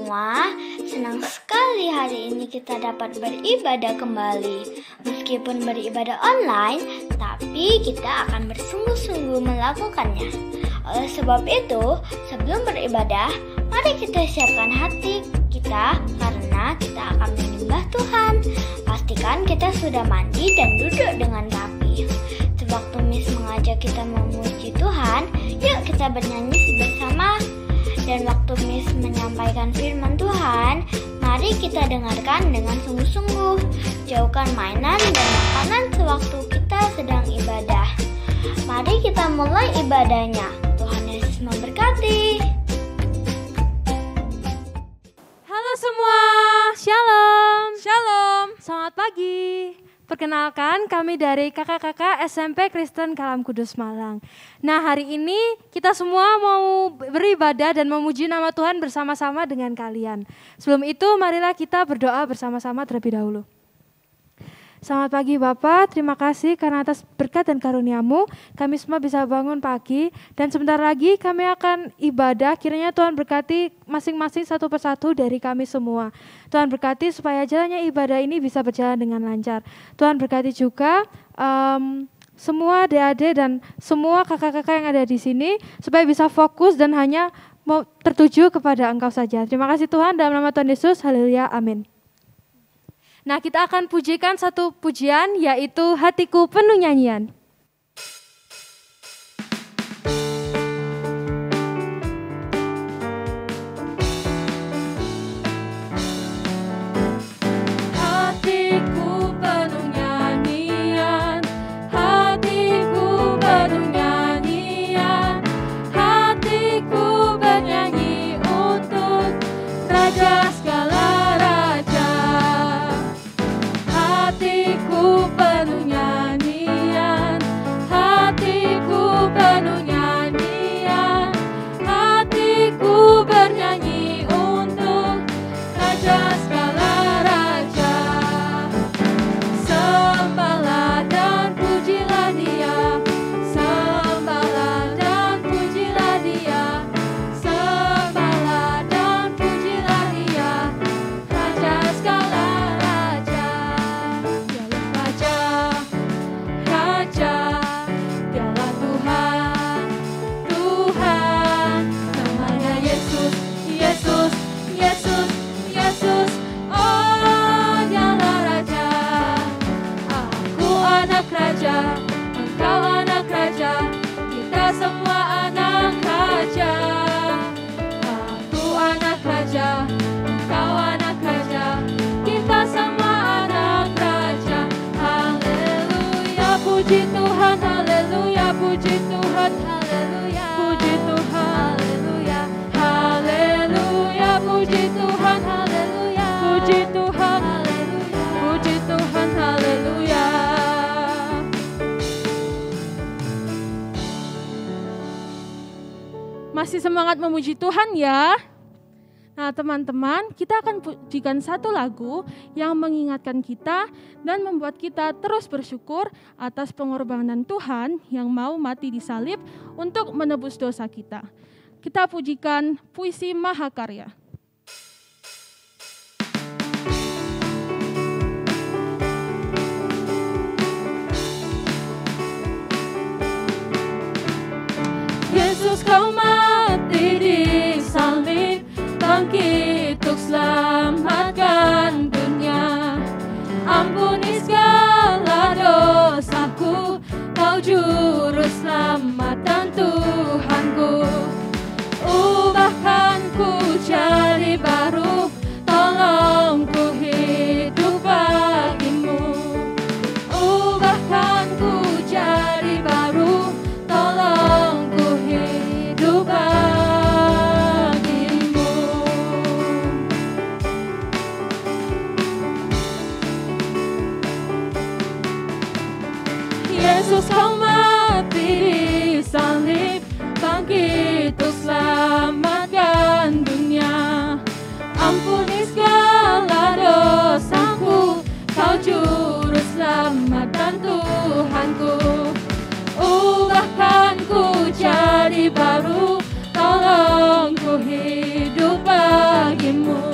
semua, senang sekali hari ini kita dapat beribadah kembali. Meskipun beribadah online, tapi kita akan bersungguh-sungguh melakukannya. Oleh sebab itu, sebelum beribadah, mari kita siapkan hati kita karena kita akan menyembah Tuhan. Pastikan kita sudah mandi dan duduk dengan rapi. Sewaktu Miss mengajak kita memuji Tuhan, yuk kita bernyanyi bersama. Dan waktu Miss menyampaikan firman Tuhan, mari kita dengarkan dengan sungguh-sungguh. Jauhkan mainan dan makanan sewaktu kita sedang ibadah. Mari kita mulai ibadahnya. Tuhan Yesus memberkati. Halo semua, Shalom. Shalom. Selamat pagi. Perkenalkan, kami dari kakak-kakak SMP Kristen Kalam Kudus Malang. Nah, hari ini kita semua mau beribadah dan memuji nama Tuhan bersama-sama dengan kalian. Sebelum itu, marilah kita berdoa bersama-sama terlebih dahulu. Selamat pagi Bapak, terima kasih karena atas berkat dan karunia-Mu kami semua bisa bangun pagi dan sebentar lagi kami akan ibadah. Kiranya Tuhan berkati masing-masing satu persatu dari kami semua. Tuhan berkati supaya jalannya ibadah ini bisa berjalan dengan lancar. Tuhan berkati juga semua adik-adik dan semua kakak-kakak yang ada di sini supaya bisa fokus dan hanya mau tertuju kepada Engkau saja. Terima kasih Tuhan, dalam nama Tuhan Yesus, haleluya, amin. Nah, kita akan pujikan satu pujian, yaitu Hatiku Penuh Nyanyian. Masih semangat memuji Tuhan ya. Nah teman-teman, kita akan pujikan satu lagu yang mengingatkan kita dan membuat kita terus bersyukur atas pengorbanan Tuhan yang mau mati di salib untuk menebus dosa kita. Kita pujikan Puisi Mahakarya. Yesus kau mati di salib, bangkit untuk selamatkan dunia. Ampuni segala dosaku, kau juru selamat dan Tuhanku. Ubahkan ku jadi baru, tolong ku hidup bagimu. Ubahkan ku jadi baru, tolong ku hidup bagimu. Yesus kau mati di salib, bangkit untuk selamatkan dunia. Ampuni segala dosaku, kau juru selamat dan Tuhanku. Ubahkan ku jadi baru, tolong ku hidup bagimu.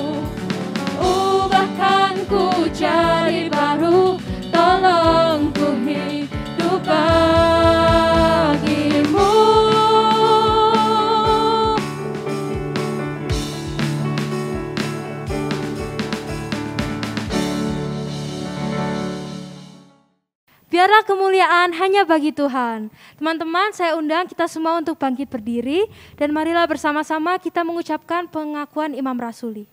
biarlah kemuliaan hanya bagi Tuhan. Teman-teman, saya undang kita semua untuk bangkit berdiri dan marilah bersama-sama kita mengucapkan pengakuan Imam Rasuli.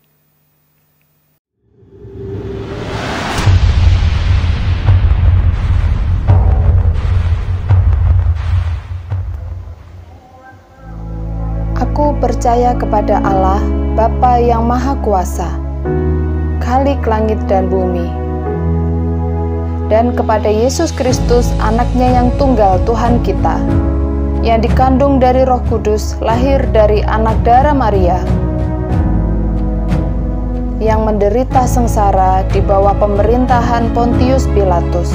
Aku percaya kepada Allah, Bapa yang Maha Kuasa, Khalik langit dan bumi, dan kepada Yesus Kristus, anaknya yang tunggal Tuhan kita, yang dikandung dari Roh Kudus, lahir dari anak darah Maria, yang menderita sengsara di bawah pemerintahan Pontius Pilatus,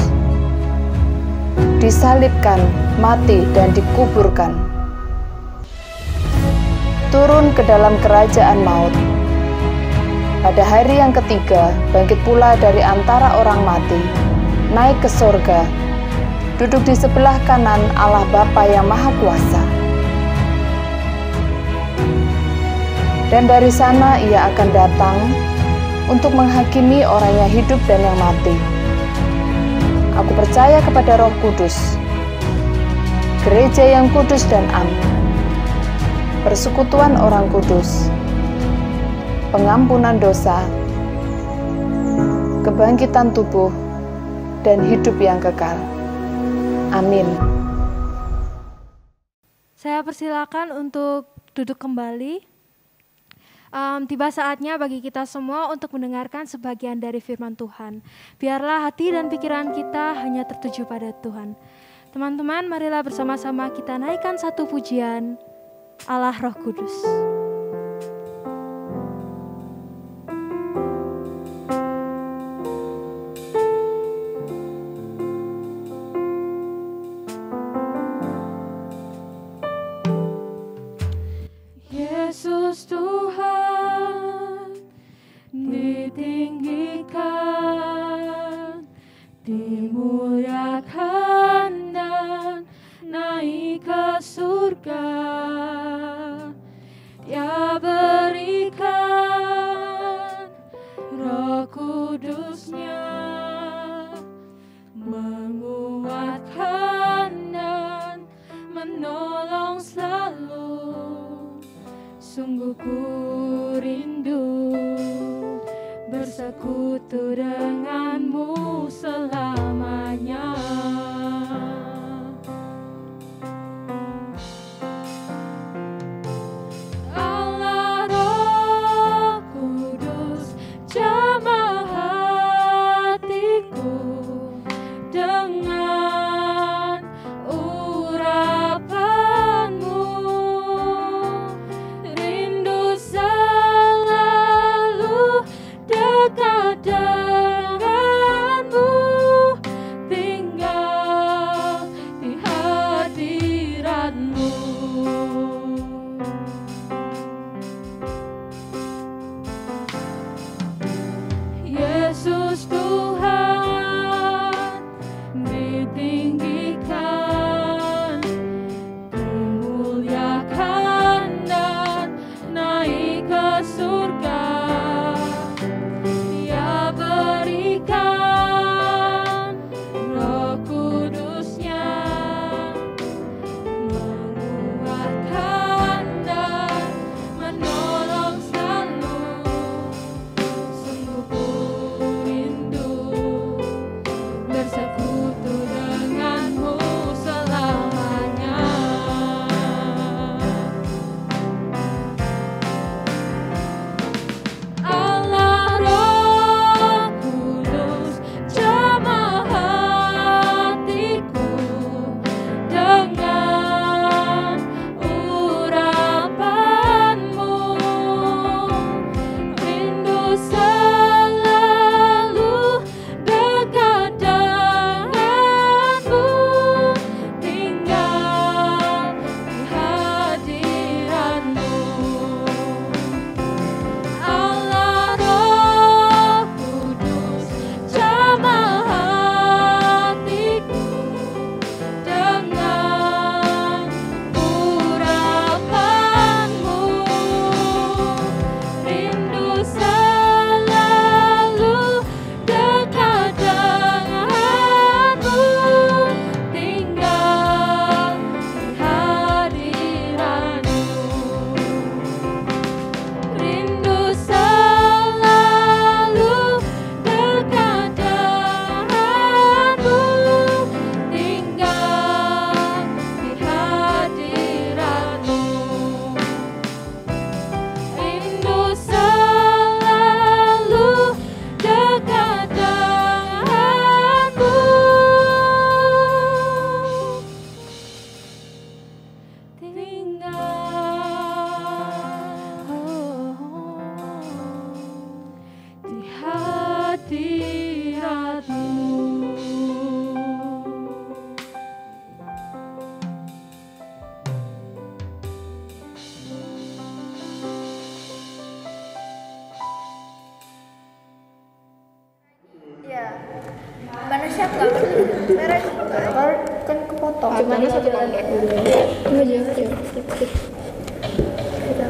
disalibkan, mati, dan dikuburkan, turun ke dalam kerajaan maut. Pada hari yang ketiga, bangkit pula dari antara orang mati, naik ke sorga, duduk di sebelah kanan Allah Bapa yang Maha Kuasa. Dan dari sana Ia akan datang untuk menghakimi orang yang hidup dan yang mati. Aku percaya kepada Roh Kudus, gereja yang kudus dan am, persekutuan orang kudus, pengampunan dosa, kebangkitan tubuh, dan hidup yang kekal. Amin. Saya persilakan untuk duduk kembali. Tiba saatnya bagi kita semua untuk mendengarkan sebagian dari firman Tuhan. Biarlah hati dan pikiran kita hanya tertuju pada Tuhan. Teman-teman, marilah bersama-sama kita naikkan satu pujian Allah Roh Kudus. Yesus Tuhan ditinggikan, dimuliakan dan naik ke surga. Dia berikan Roh Kudus-Nya, menguatkan dan menolong selalu. Sungguh ku rindu bersekutu denganmu selamanya. Denganmu siap nggak perlu. Merah kan kepotong. Gimana satu lagi? Tunggu aja.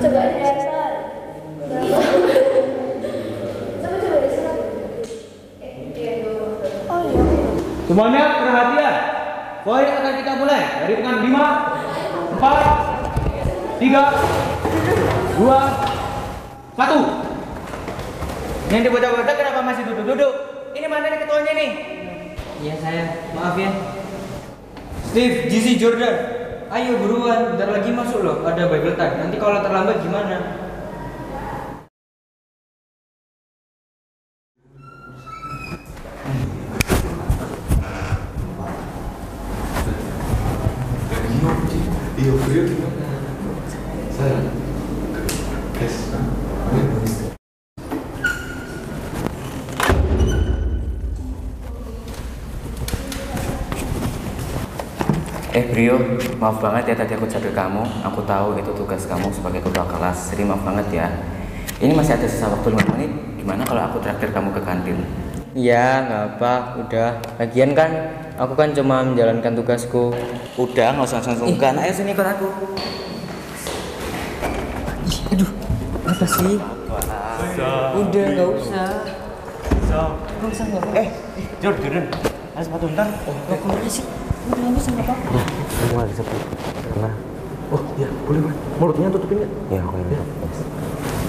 Coba dasar. Oh iya. Semuanya perhatian. Poin akan kita mulai dari dengan 5, 4, 3, 2, 1. Yang di bocah-bocah kenapa masih duduk-duduk? Ini mana nih ketuanya nih? Iya saya, maaf ya. Steve, Jesse, Jordan. Ayo buruan, bentar lagi masuk loh, ada Bible time. Nanti kalau terlambat gimana? Iya, beliau gimana? Saya. Yes. Brio, maaf banget ya tadi aku chat ke kamu. Aku tahu itu tugas kamu sebagai ketua kelas. Jadi maaf banget ya. Ini masih ada sisa waktu 5 menit. Gimana kalau aku traktir kamu ke kantin? Iya, nggak apa, udah. Lagian kan, aku kan cuma menjalankan tugasku. Udah, nggak usah sungkan. Ayo sini ikut aku. Aduh, apa sih? Udah, nggak usah. Nggak usah, nggak apa. Jordan, ada sepatu ntar. Kok kemana sih? Udah, nggak usah, nggak apa. Semua ada sepi. Karena, oh iya, boleh boleh. Mulutnya tutupin ya? Ya, oke. Ya.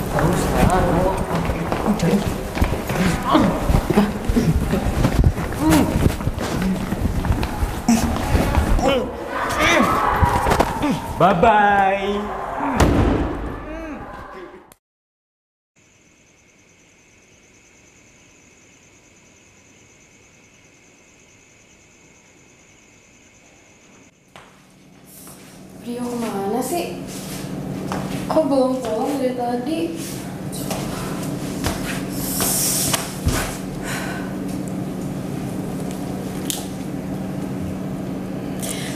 Terus lah, udah. Bye-bye. Rio kemana sih? Kok belum pulang dari tadi?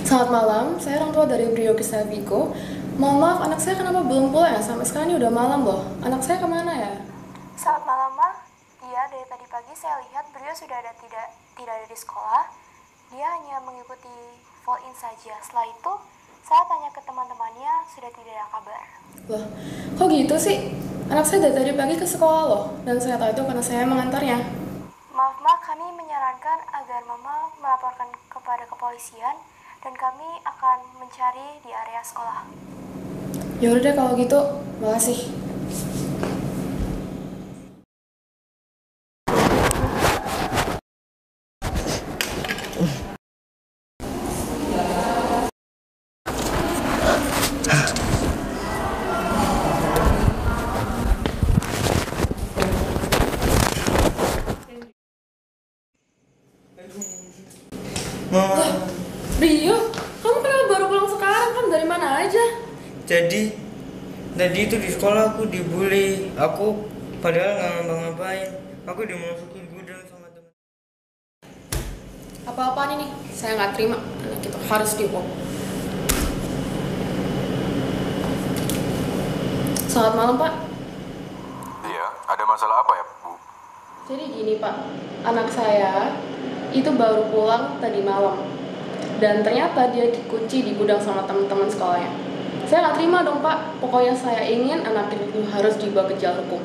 Selamat malam, saya orang tua dari Brio Kristaviko. Mohon maaf, anak saya kenapa belum pulang ya? Sampai sekarang ini udah malam loh. Anak saya kemana ya? Selamat malam, Ma. Iya, dari tadi pagi saya lihat Brio sudah tidak ada di sekolah. Dia hanya mengikuti fall in saja. Setelah itu, saya tanya ke teman-temannya, sudah tidak ada kabar. Loh, kok gitu sih? Anak saya dari tadi pagi ke sekolah loh. Dan saya tahu itu karena saya mengantarnya. Maaf, Ma, kami menyarankan agar Mama melaporkan kepada kepolisian dan kami akan mencari di area sekolah. Ya udah deh kalau gitu, makasih. Rio, kamu kenapa baru pulang sekarang? Kamu dari mana aja? Jadi, tadi itu di sekolah aku dibully. Aku padahal nggak ngapa-ngapain. Aku dimasukin gudang sama teman. Apa-apaan ini? Saya nggak terima. Anak itu harus dihukum. Selamat malam, Pak. Iya, ada masalah apa ya, Bu? Jadi gini, Pak. Anak saya itu baru pulang tadi malam. Dan ternyata dia dikunci di gudang sama teman-teman sekolahnya. Saya nggak terima dong, Pak. Pokoknya saya ingin anak itu harus dibawa ke jalur hukum.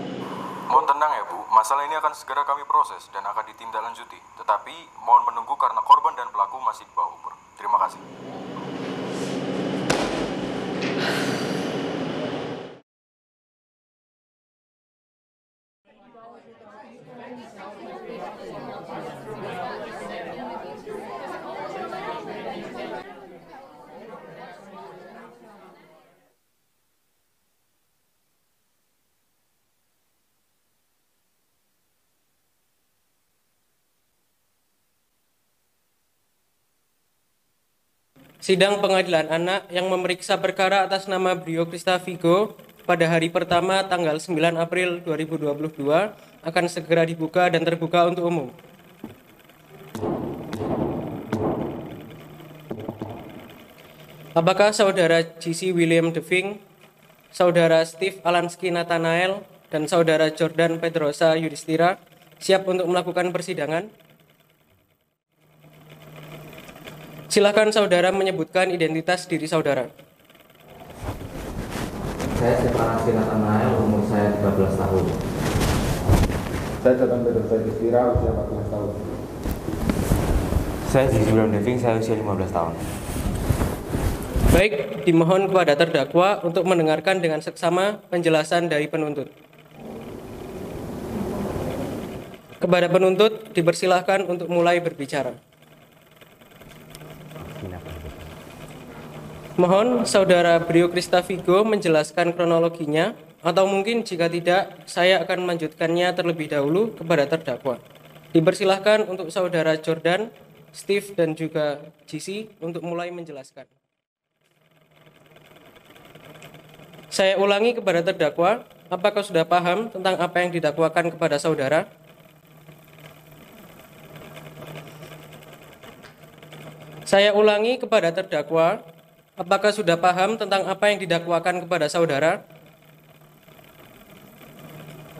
Mohon tenang ya, Bu. Masalah ini akan segera kami proses dan akan ditindaklanjuti. Tetapi mohon menunggu karena korban dan pelaku masih di bawah umur. Terima kasih. Sidang Pengadilan Anak yang memeriksa perkara atas nama Brio Kristaviko pada hari pertama tanggal 9 April 2022 akan segera dibuka dan terbuka untuk umum. Apakah Saudara J.C. William Deving, Saudara Steve Alansky Nathanael, dan Saudara Jordan Pedrosa Yudhistira siap untuk melakukan persidangan? Silakan saudara menyebutkan identitas diri saudara. Saya Stefanus Nathanael, umur saya 13 tahun. Saya Jonathan Pedro Istira, usia 14 tahun. Saya Zizi William Deving, saya usia 15 tahun. Baik, dimohon kepada terdakwa untuk mendengarkan dengan seksama penjelasan dari penuntut. Kepada penuntut dipersilahkan untuk mulai berbicara. Mohon saudara Brio Kristavigo menjelaskan kronologinya, atau mungkin jika tidak, saya akan melanjutkannya terlebih dahulu kepada terdakwa. Dipersilahkan untuk saudara Jordan, Steve, dan juga GC untuk mulai menjelaskan. Saya ulangi kepada terdakwa, apakah sudah paham tentang apa yang didakwakan kepada saudara? Saya ulangi kepada terdakwa, apakah sudah paham tentang apa yang didakwakan kepada saudara?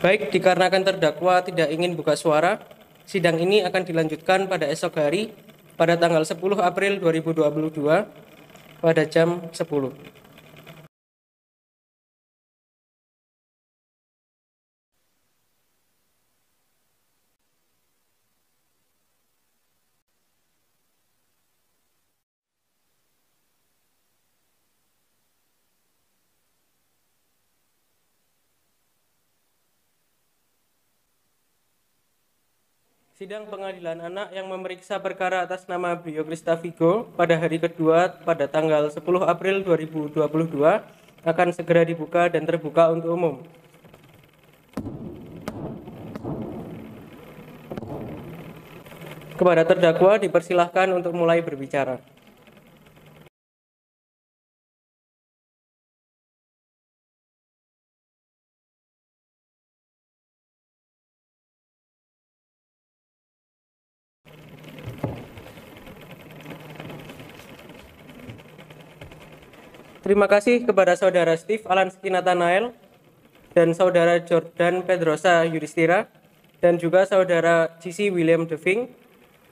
Baik, dikarenakan terdakwa tidak ingin buka suara, sidang ini akan dilanjutkan pada esok hari pada tanggal 10 April 2022 pada jam 10. Sidang Pengadilan Anak yang memeriksa perkara atas nama Brio Kristavigo pada hari kedua pada tanggal 10 April 2022 akan segera dibuka dan terbuka untuk umum. Kepada terdakwa dipersilahkan untuk mulai berbicara. Terima kasih kepada saudara Steve Alanski Nathanael dan saudara Jordan Pedrosa Yudhistira dan juga saudara GC William Deving.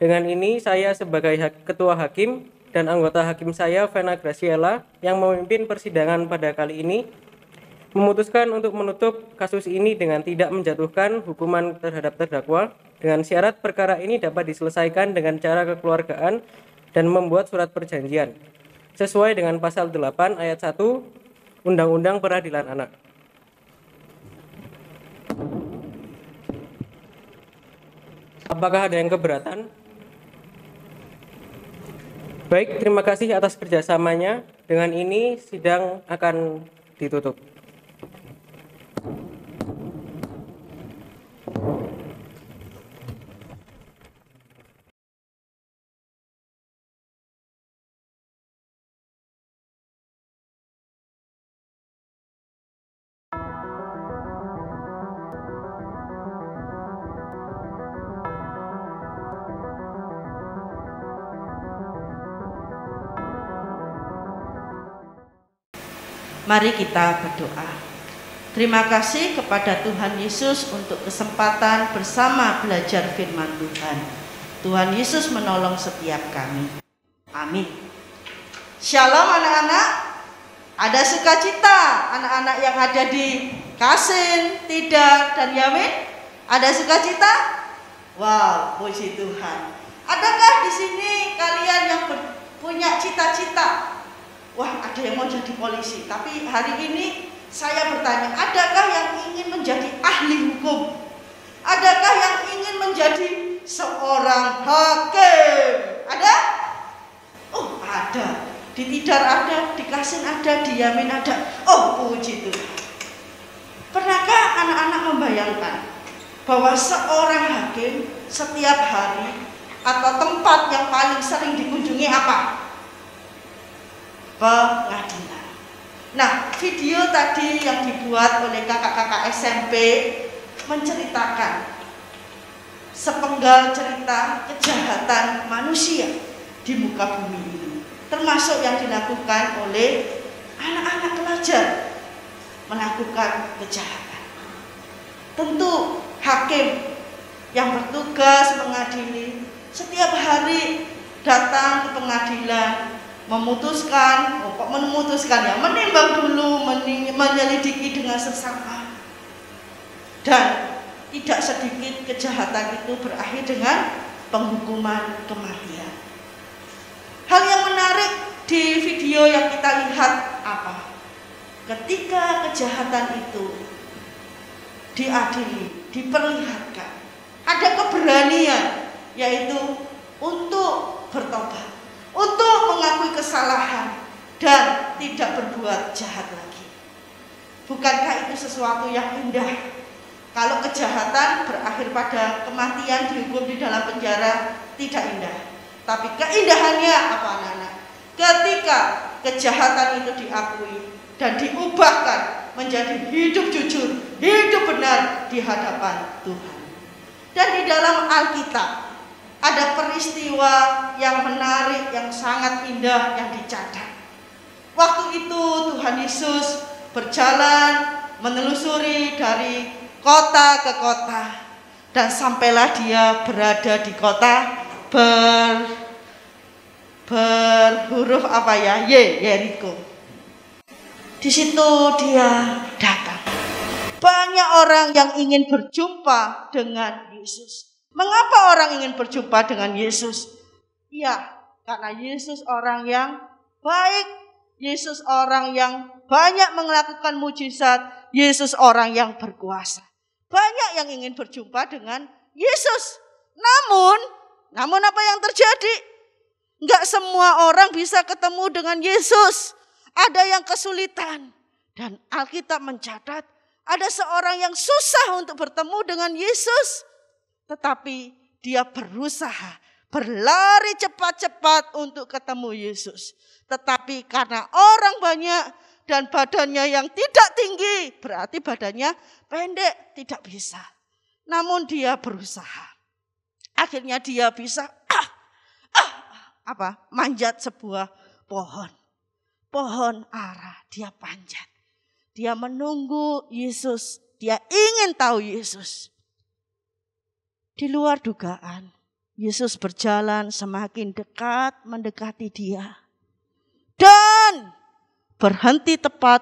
Dengan ini saya sebagai ketua hakim dan anggota hakim saya Vena Graciela yang memimpin persidangan pada kali ini memutuskan untuk menutup kasus ini dengan tidak menjatuhkan hukuman terhadap terdakwa dengan syarat perkara ini dapat diselesaikan dengan cara kekeluargaan dan membuat surat perjanjian sesuai dengan pasal 8 ayat 1 Undang-Undang Peradilan Anak. Apakah ada yang keberatan? Baik, terima kasih atas kerjasamanya. Dengan ini sidang akan ditutup. Mari kita berdoa. Terima kasih kepada Tuhan Yesus untuk kesempatan bersama belajar firman Tuhan. Tuhan Yesus menolong setiap kami. Amin. Shalom anak-anak. Ada sukacita anak-anak yang ada di Kasin, Tidak, dan Yamin? Ada sukacita? Wow, puji Tuhan. Adakah di sini kalian yang punya cita-cita? Wah, ada yang mau jadi polisi. Tapi hari ini saya bertanya, adakah yang ingin menjadi ahli hukum? Adakah yang ingin menjadi seorang hakim? Ada? Oh, ada. Di Tidar ada, di Kasin ada, di Yamin ada. Oh, puji Tuhan. Pernahkah anak-anak membayangkan bahwa seorang hakim setiap hari atau tempat yang paling sering dikunjungi apa? Pengadilan. Nah, video tadi yang dibuat oleh kakak-kakak SMP menceritakan sepenggal cerita kejahatan manusia di muka bumi ini, termasuk yang dilakukan oleh anak-anak pelajar melakukan kejahatan. Tentu hakim yang bertugas mengadili setiap hari datang ke pengadilan, menimbang dulu, menyelidiki dengan seksama. Dan tidak sedikit kejahatan itu berakhir dengan penghukuman kematian. Hal yang menarik di video yang kita lihat apa? Ketika kejahatan itu diadili, diperlihatkan, ada keberanian, yaitu untuk bertobat, untuk mengakui kesalahan dan tidak berbuat jahat lagi. Bukankah itu sesuatu yang indah? Kalau kejahatan berakhir pada kematian, dihukum di dalam penjara, tidak indah. Tapi keindahannya apa, anak-anak? Ketika kejahatan itu diakui dan diubahkan menjadi hidup jujur, hidup benar di hadapan Tuhan. Dan di dalam Alkitab ada peristiwa yang menarik, yang sangat indah yang dicatat. Waktu itu Tuhan Yesus berjalan menelusuri dari kota ke kota, dan sampailah dia berada di kota berhuruf apa ya? Yeriko. Di situ dia datang. Banyak orang yang ingin berjumpa dengan Yesus. Mengapa orang ingin berjumpa dengan Yesus? Ya, karena Yesus orang yang baik, Yesus orang yang banyak melakukan mujizat, Yesus orang yang berkuasa. Banyak yang ingin berjumpa dengan Yesus. Namun apa yang terjadi? Enggak semua orang bisa ketemu dengan Yesus. Ada yang kesulitan. Dan Alkitab mencatat ada seorang yang susah untuk bertemu dengan Yesus. Tetapi dia berusaha, berlari cepat-cepat untuk ketemu Yesus. Tetapi karena orang banyak dan badannya yang tidak tinggi, berarti badannya pendek, tidak bisa. Namun dia berusaha. Akhirnya dia bisa manjat sebuah pohon ara, dia panjat. Dia menunggu Yesus, dia ingin tahu Yesus. Di luar dugaan, Yesus berjalan semakin dekat mendekati dia. Dan berhenti tepat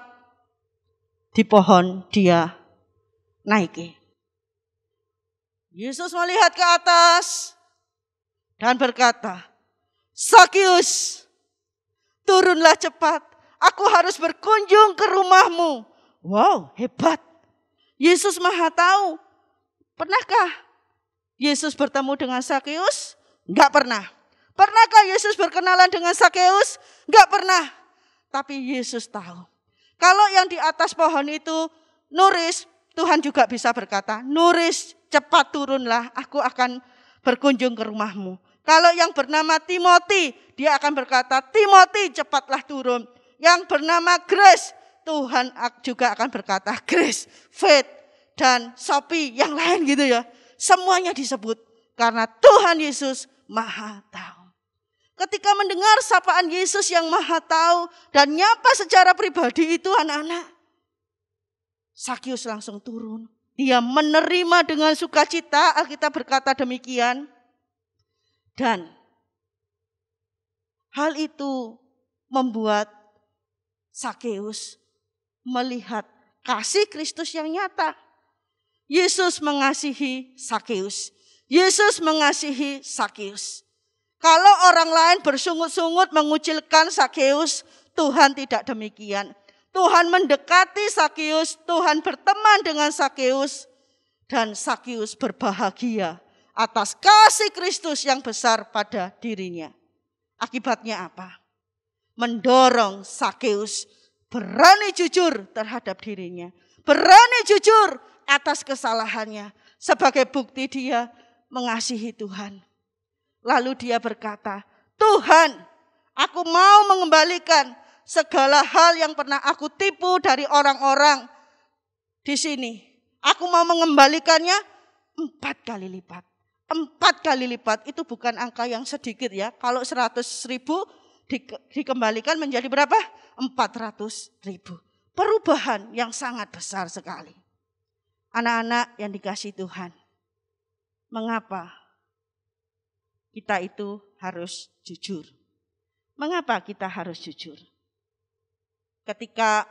di pohon dia naiki. Yesus melihat ke atas dan berkata, "Sakius, turunlah cepat. Aku harus berkunjung ke rumahmu." Wow, hebat. Yesus Maha tahu. Pernahkah Yesus bertemu dengan Sakeus? Enggak pernah. Pernahkah Yesus berkenalan dengan Sakeus? Enggak pernah. Tapi Yesus tahu. Kalau yang di atas pohon itu nuris, Tuhan juga bisa berkata, "Nuris, cepat turunlah, aku akan berkunjung ke rumahmu." Kalau yang bernama Timothy, dia akan berkata, "Timothy, cepatlah turun." Yang bernama Grace, Tuhan juga akan berkata, "Grace, Faith, dan Sophie," yang lain gitu ya. Semuanya disebut karena Tuhan Yesus Maha tahu. Ketika mendengar sapaan Yesus yang Maha tahu dan nyapa secara pribadi itu anak-anak, Sakius langsung turun. Dia menerima dengan sukacita, Alkitab berkata demikian. Dan hal itu membuat Sakeus melihat kasih Kristus yang nyata. Yesus mengasihi Sakeus. Yesus mengasihi Sakeus. Kalau orang lain bersungut-sungut mengucilkan Sakeus, Tuhan tidak demikian. Tuhan mendekati Sakeus, Tuhan berteman dengan Sakeus, dan Sakeus berbahagia atas kasih Kristus yang besar pada dirinya. Akibatnya apa? Mendorong Sakeus berani jujur terhadap dirinya. Berani jujur atas kesalahannya. Sebagai bukti dia mengasihi Tuhan. Lalu dia berkata, "Tuhan, aku mau mengembalikan segala hal yang pernah aku tipu dari orang-orang di sini. Aku mau mengembalikannya 4 kali lipat. 4 kali lipat itu bukan angka yang sedikit ya. Kalau 100.000 dikembalikan menjadi berapa? 400.000. Perubahan yang sangat besar sekali. Anak-anak yang dikasihi Tuhan. Mengapa kita itu harus jujur. Mengapa kita harus jujur? Ketika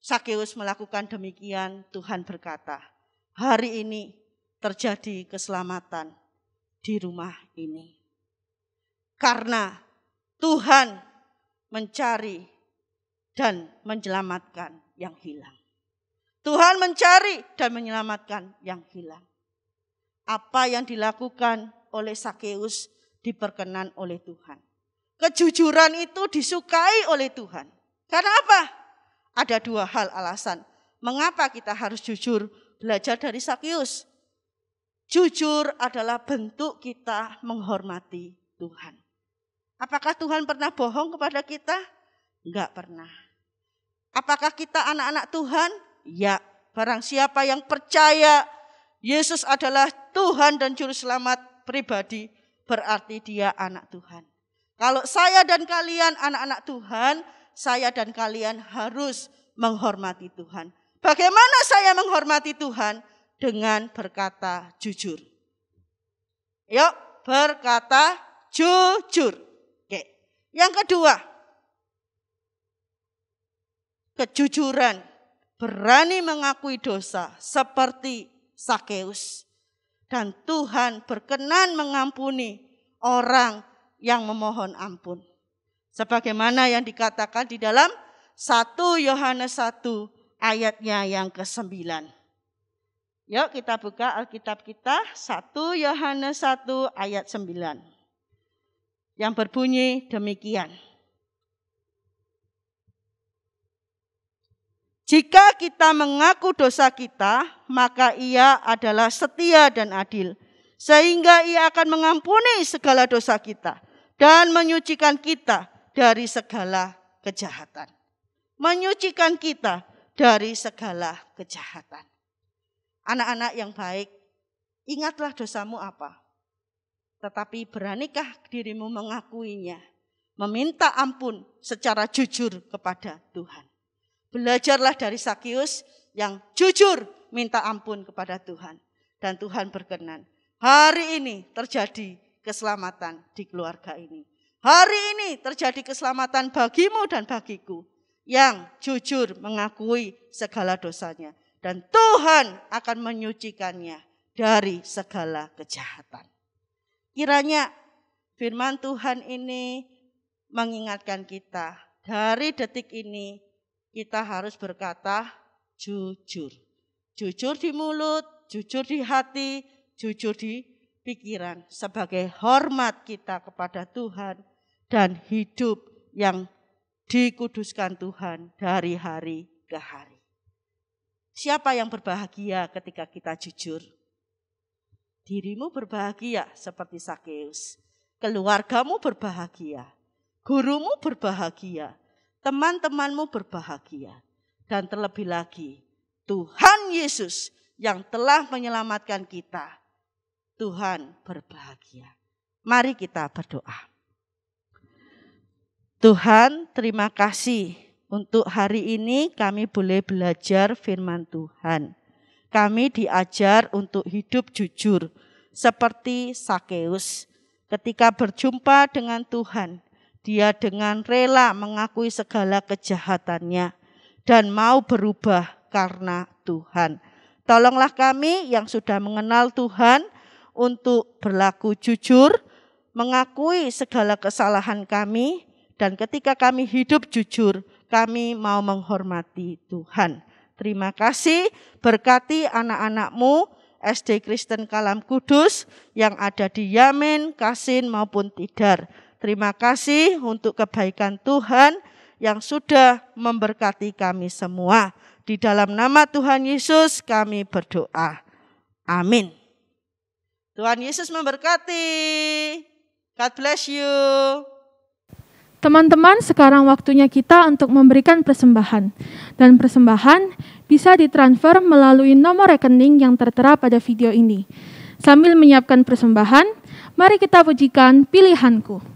Sakeus melakukan demikian, Tuhan berkata, hari ini terjadi keselamatan di rumah ini. Karena Tuhan mencari dan menyelamatkan yang hilang. Tuhan mencari dan menyelamatkan yang hilang. Apa yang dilakukan oleh Sakeus diperkenan oleh Tuhan. Kejujuran itu disukai oleh Tuhan. Karena apa? Ada dua hal alasan. Mengapa kita harus jujur belajar dari Sakeus? Jujur adalah bentuk kita menghormati Tuhan. Apakah Tuhan pernah bohong kepada kita? Enggak pernah. Apakah kita anak-anak Tuhan? Ya, barang siapa yang percaya Yesus adalah Tuhan dan Juru Selamat pribadi, berarti dia anak Tuhan. Kalau saya dan kalian anak-anak Tuhan, saya dan kalian harus menghormati Tuhan. Bagaimana saya menghormati Tuhan? Dengan berkata jujur. Yuk, berkata jujur. Oke. Yang kedua, kejujuran, berani mengakui dosa seperti Sakeus. Dan Tuhan berkenan mengampuni orang yang memohon ampun. Sebagaimana yang dikatakan di dalam 1 Yohanes 1 ayatnya yang ke-9. Yuk kita buka Alkitab kita, 1 Yohanes 1 ayat 9. Yang berbunyi demikian. Jika kita mengaku dosa kita, maka Ia adalah setia dan adil, sehingga Ia akan mengampuni segala dosa kita dan menyucikan kita dari segala kejahatan. Menyucikan kita dari segala kejahatan. Anak-anak yang baik, ingatlah dosamu apa. Tetapi beranikah dirimu mengakuinya, meminta ampun secara jujur kepada Tuhan. Belajarlah dari Sakeus yang jujur minta ampun kepada Tuhan. Dan Tuhan berkenan. Hari ini terjadi keselamatan di keluarga ini. Hari ini terjadi keselamatan bagimu dan bagiku yang jujur mengakui segala dosanya. Dan Tuhan akan menyucikannya dari segala kejahatan. Kiranya firman Tuhan ini mengingatkan kita. Dari detik ini kita harus berkata jujur. Jujur di mulut, jujur di hati, jujur di pikiran. Sebagai hormat kita kepada Tuhan dan hidup yang dikuduskan Tuhan dari hari ke hari. Siapa yang berbahagia ketika kita jujur? Dirimu berbahagia seperti Sakeus. Keluargamu berbahagia. Gurumu berbahagia. Teman-temanmu berbahagia. Dan terlebih lagi, Tuhan Yesus yang telah menyelamatkan kita. Tuhan berbahagia. Mari kita berdoa. Tuhan, terima kasih untuk hari ini kami boleh belajar firman Tuhan. Kami diajar untuk hidup jujur seperti Sakeus. Ketika berjumpa dengan Tuhan, dia dengan rela mengakui segala kejahatannya dan mau berubah karena Tuhan. Tolonglah kami yang sudah mengenal Tuhan untuk berlaku jujur, mengakui segala kesalahan kami, dan ketika kami hidup jujur, kami mau menghormati Tuhan. Terima kasih, berkati anak-anak-Mu SD Kristen Kalam Kudus yang ada di Yamin, Kasin maupun Tidar. Terima kasih untuk kebaikan Tuhan yang sudah memberkati kami semua. Di dalam nama Tuhan Yesus kami berdoa. Amin. Tuhan Yesus memberkati. God bless you. Teman-teman, sekarang waktunya kita untuk memberikan persembahan. Dan persembahan bisa ditransfer melalui nomor rekening yang tertera pada video ini. Sambil menyiapkan persembahan, mari kita pujikan Pilihanku.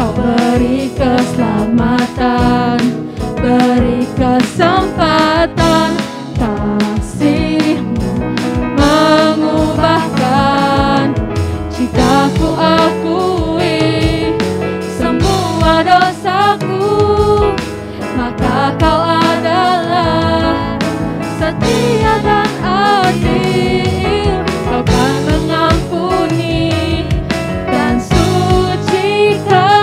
Kau beri keselamatan, beri kesempatan, kasih-Mu mengubahkan. Jika ku akui semua dosaku, maka Kau adalah setia dan adil. Kau kan mengampuni dan sucikan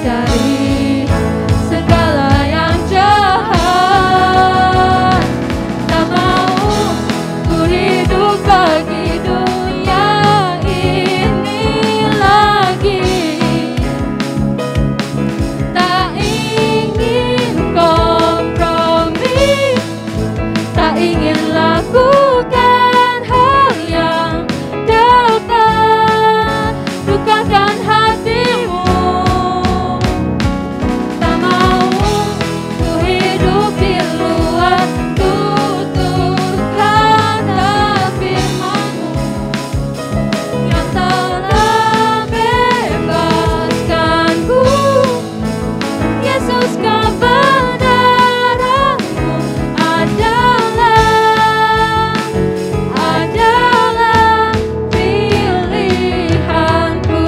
dari segala yang jahat. Tak mau ku hidup bagi dunia ini lagi. Tak ingin kompromi, tak ingin lakukan hal yang dapat lukakan hatimu. Tak mau ku hidup di luar tutur kata firman-Mu yang telah bebaskanku. Yesus, kebenaran-Mu adalah pilihanku.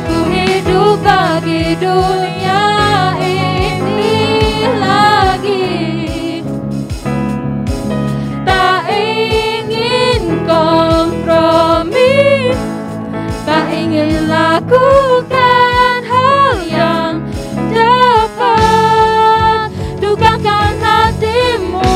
Ku hidup bagi dunia ini lagi. Tak ingin kompromi, tak ingin lakukan hal yang dapat dukakan hatimu.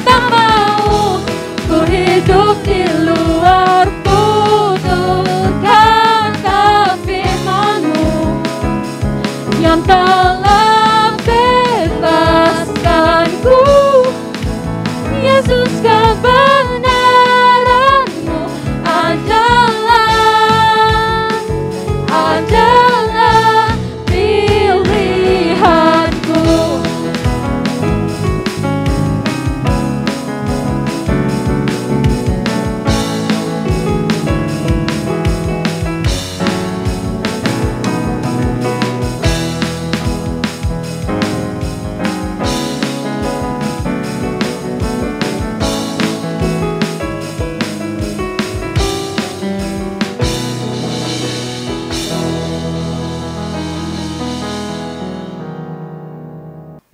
Tak mau ku hidup di luar tutur kata firman-Mu yang telah bebaskanku. Yesus, kebenaran-Mu adalah pilihanku.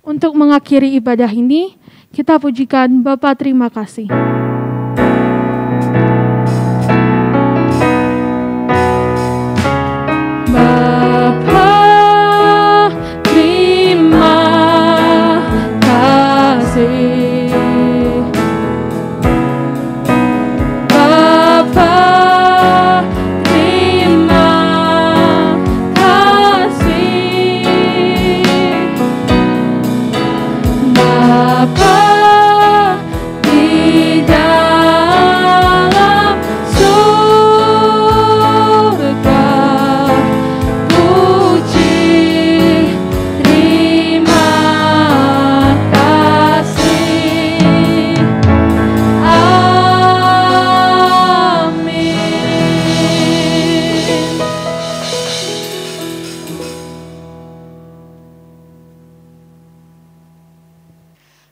Untuk mengakhiri ibadah ini, kita pujikan Bapa terima kasih. Bapa terima kasih. Bapa terima kasih. Bapa di dalam surga, puji terima kasih. Amin.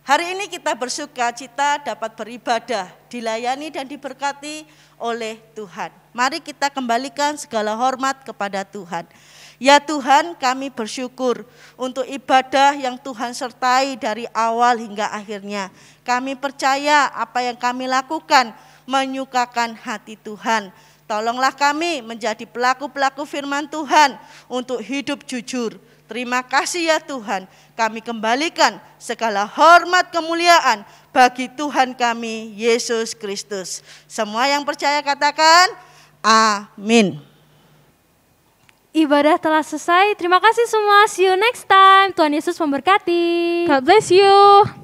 Hari ini kita bersuka cita dapat beribadah, dilayani dan diberkati oleh Tuhan. Mari kita kembalikan segala hormat kepada Tuhan. Ya Tuhan, kami bersyukur untuk ibadah yang Tuhan sertai dari awal hingga akhirnya. Kami percaya apa yang kami lakukan menyukakan hati Tuhan. Tolonglah kami menjadi pelaku-pelaku firman Tuhan untuk hidup jujur. Terima kasih ya Tuhan, kami kembalikan segala hormat kemuliaan bagi Tuhan kami, Yesus Kristus. Semua yang percaya katakan, amin. Ibadah telah selesai, terima kasih semua, see you next time. Tuhan Yesus memberkati. God bless you.